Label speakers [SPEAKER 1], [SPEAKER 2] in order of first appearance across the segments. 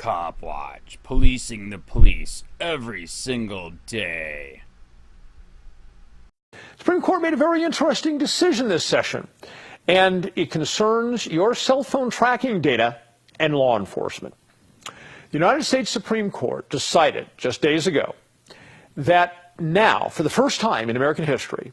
[SPEAKER 1] COPWATCH, policing the police every single day.
[SPEAKER 2] The Supreme Court made a very interesting decision this session, and it concerns your cell phone tracking data and law enforcement. The United States Supreme Court decided just days ago that now, for the first time in American history,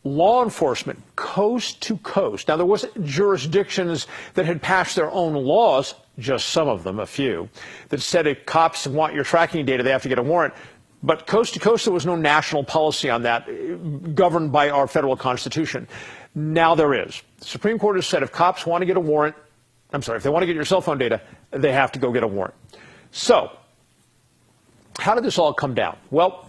[SPEAKER 2] law enforcement coast to coast. Now, there was jurisdictions that had passed their own laws, just some of them, a few, that said if cops want your tracking data, they have to get a warrant. But coast to coast, there was no national policy on that governed by our federal Constitution. Now there is. The Supreme Court has said if cops want to get a warrant, if they want to get your cell phone data, they have to go get a warrant. So, how did this all come down? Well,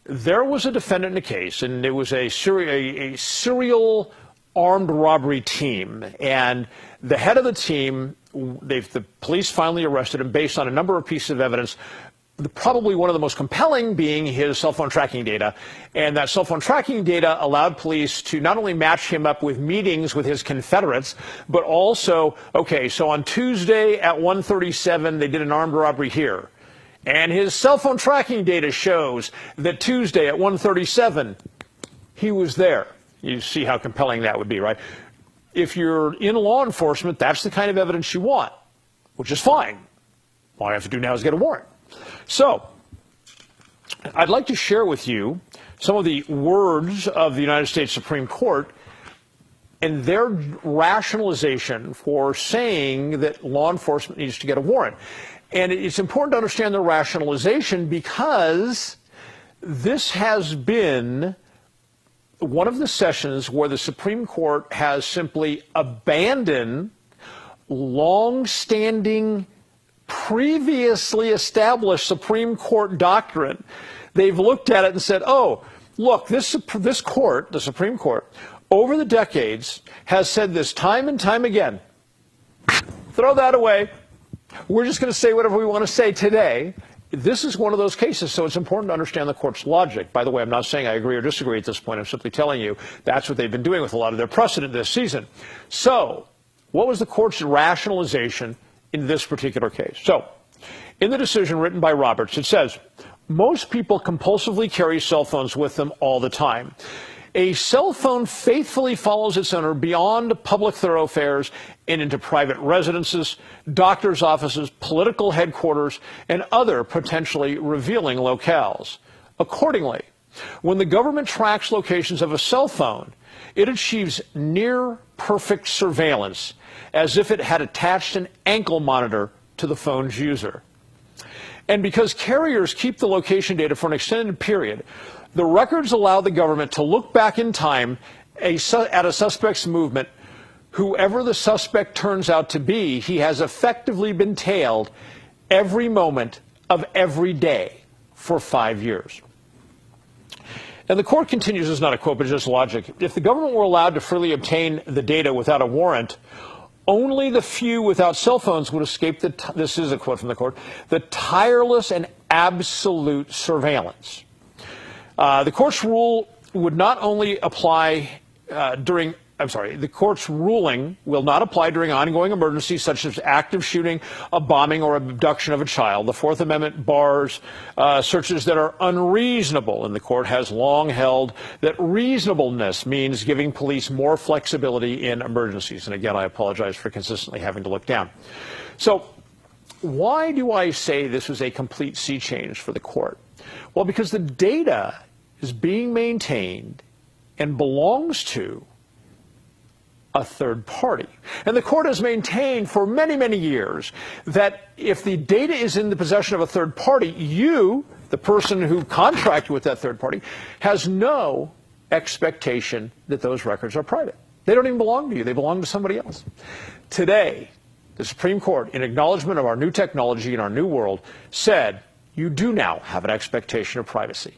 [SPEAKER 2] there was a defendant in a case, and it was a serial armed robbery team. And the head of the team, the police finally arrested him based on a number of pieces of evidence, probably one of the most compelling being his cell phone tracking data. And that cell phone tracking data allowed police to not only match him up with meetings with his Confederates, but also, okay, so on Tuesday at 1:37, they did an armed robbery here. And his cell phone tracking data shows that Tuesday at 1:37, he was there. You see how compelling that would be, right? If you're in law enforcement, that's the kind of evidence you want, which is fine. All you have to do now is get a warrant. So, I'd like to share with you some of the words of the United States Supreme Court and their rationalization for saying that law enforcement needs to get a warrant. And it's important to understand the rationalization because this has been one of the sessions where the Supreme Court has simply abandoned long-standing, previously established Supreme Court doctrine. They've looked at it and said, oh, look, this court, the Supreme Court, over the decades has said this time and time again. Throw that away. We're just going to say whatever we want to say today. This is one of those cases, so it's important to understand the court's logic. By the way, I'm not saying I agree or disagree at this point. I'm simply telling you that's what they've been doing with a lot of their precedent this season. So, what was the court's rationalization in this particular case? So, in the decision written by Roberts, it says, most people compulsively carry cell phones with them all the time. A cell phone faithfully follows its owner beyond public thoroughfares and into private residences, doctors' offices, political headquarters, and other potentially revealing locales. Accordingly, when the government tracks locations of a cell phone, it achieves near-perfect surveillance, as if it had attached an ankle monitor to the phone's user. And because carriers keep the location data for an extended period, the records allow the government to look back in time at a suspect's movement. Whoever the suspect turns out to be, he has effectively been tailed every moment of every day for 5 years. And the court continues, this is not a quote, but just logic. If the government were allowed to freely obtain the data without a warrant, only the few without cell phones would escape this is a quote from the court, the tireless and absolute surveillance. The court's rule would not only apply the court's ruling will not apply during ongoing emergencies such as active shooting, a bombing, or abduction of a child. The Fourth Amendment bars searches that are unreasonable, and the court has long held that reasonableness means giving police more flexibility in emergencies. And again, I apologize for consistently having to look down. So, why do I say this was a complete sea change for the court? Well, because the data is being maintained and belongs to a third party. And the court has maintained for many, many years that if the data is in the possession of a third party, you, the person who contracted with that third party, has no expectation that those records are private. They don't even belong to you. They belong to somebody else. Today, the Supreme Court, in acknowledgement of our new technology and our new world, said you do now have an expectation of privacy.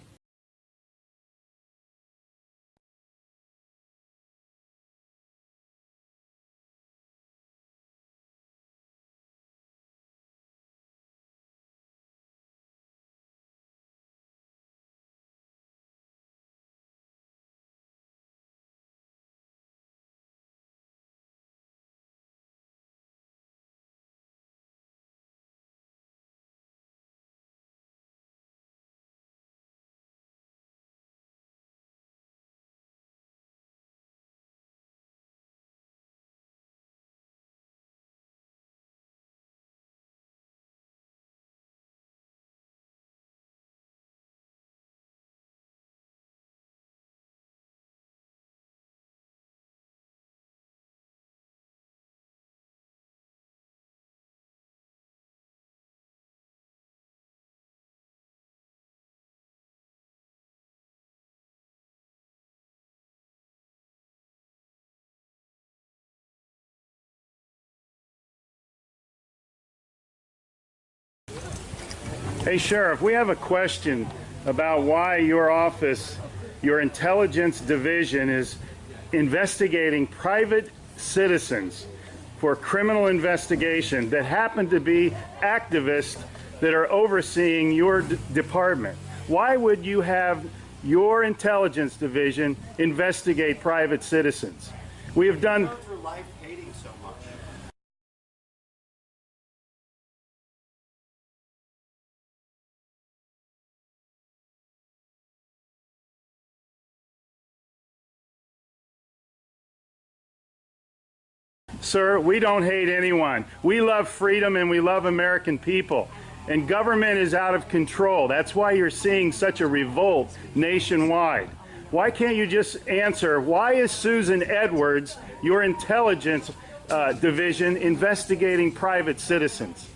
[SPEAKER 3] Hey, Sheriff, we have a question about why your office, your intelligence division, is investigating private citizens for criminal investigation that happen to be activists that are overseeing your department. Why would you have your intelligence division investigate private citizens? We have done... for life hating so much. Sir, we don't hate anyone. We love freedom and we love American people. And government is out of control. That's why you're seeing such a revolt nationwide. Why can't you just answer, why is Susan Edwards, your intelligence division, investigating private citizens?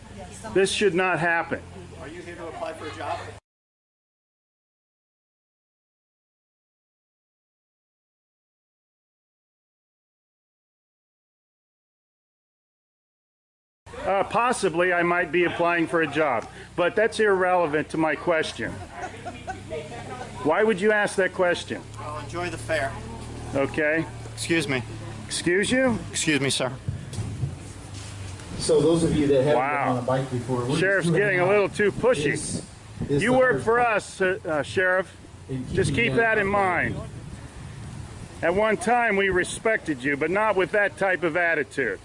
[SPEAKER 3] This should not happen.
[SPEAKER 4] Are you here to apply for a job?
[SPEAKER 3] Possibly I might be applying for a job, but that's irrelevant to my question. Why would you ask that question?
[SPEAKER 4] Well, enjoy the fair.
[SPEAKER 3] Okay.
[SPEAKER 4] Excuse me.
[SPEAKER 3] Excuse you?
[SPEAKER 4] Excuse me, sir.
[SPEAKER 5] So those of you that haven't
[SPEAKER 3] Wow.
[SPEAKER 5] been on a bike before,
[SPEAKER 3] Sheriff's getting a little too pushy. You work for us, Sheriff. Just keep that in mind. At one time we respected you, but not with that type of attitude.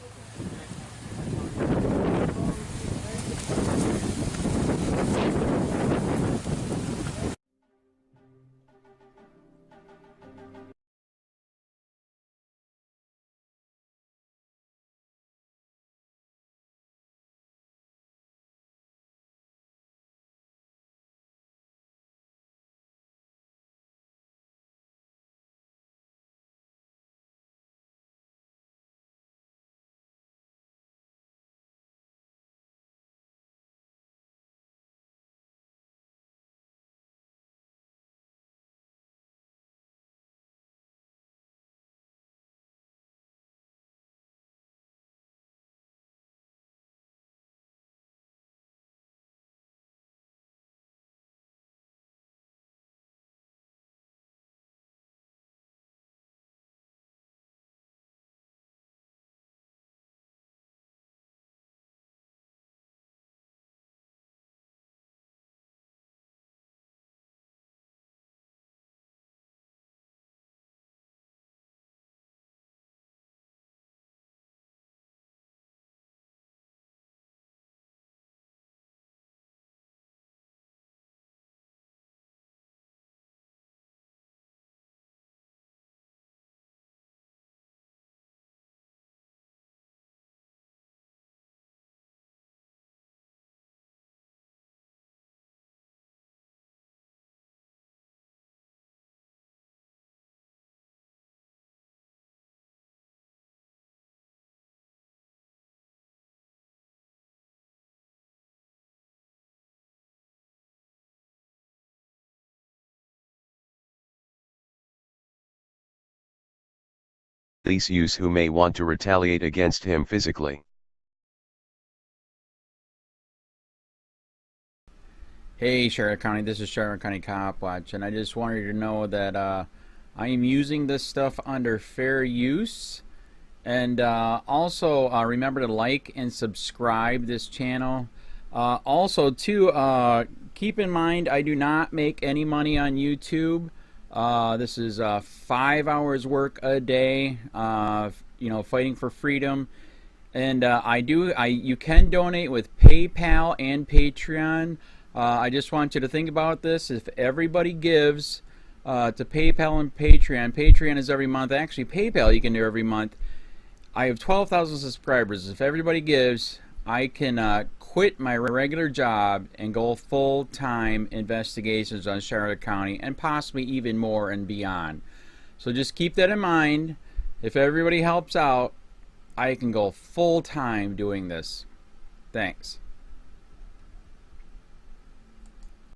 [SPEAKER 6] Police use who may want to retaliate against him physically.
[SPEAKER 1] Hey Charlotte County, this is Charlotte County COPWATCH, and I just wanted you to know that I am using this stuff under fair use. And also remember to like and subscribe this channel. Also too, keep in mind I do not make any money on YouTube. This is 5 hours work a day, you know, fighting for freedom. And you can donate with PayPal and Patreon. I just want you to think about this. If everybody gives to PayPal and Patreon, Patreon is every month. Actually, PayPal you can do every month. I have 12,000 subscribers. If everybody gives, I can quit my regular job and go full-time investigations on Charlotte County and possibly even more and beyond. So just keep that in mind. If everybody helps out, I can go full-time doing this. Thanks.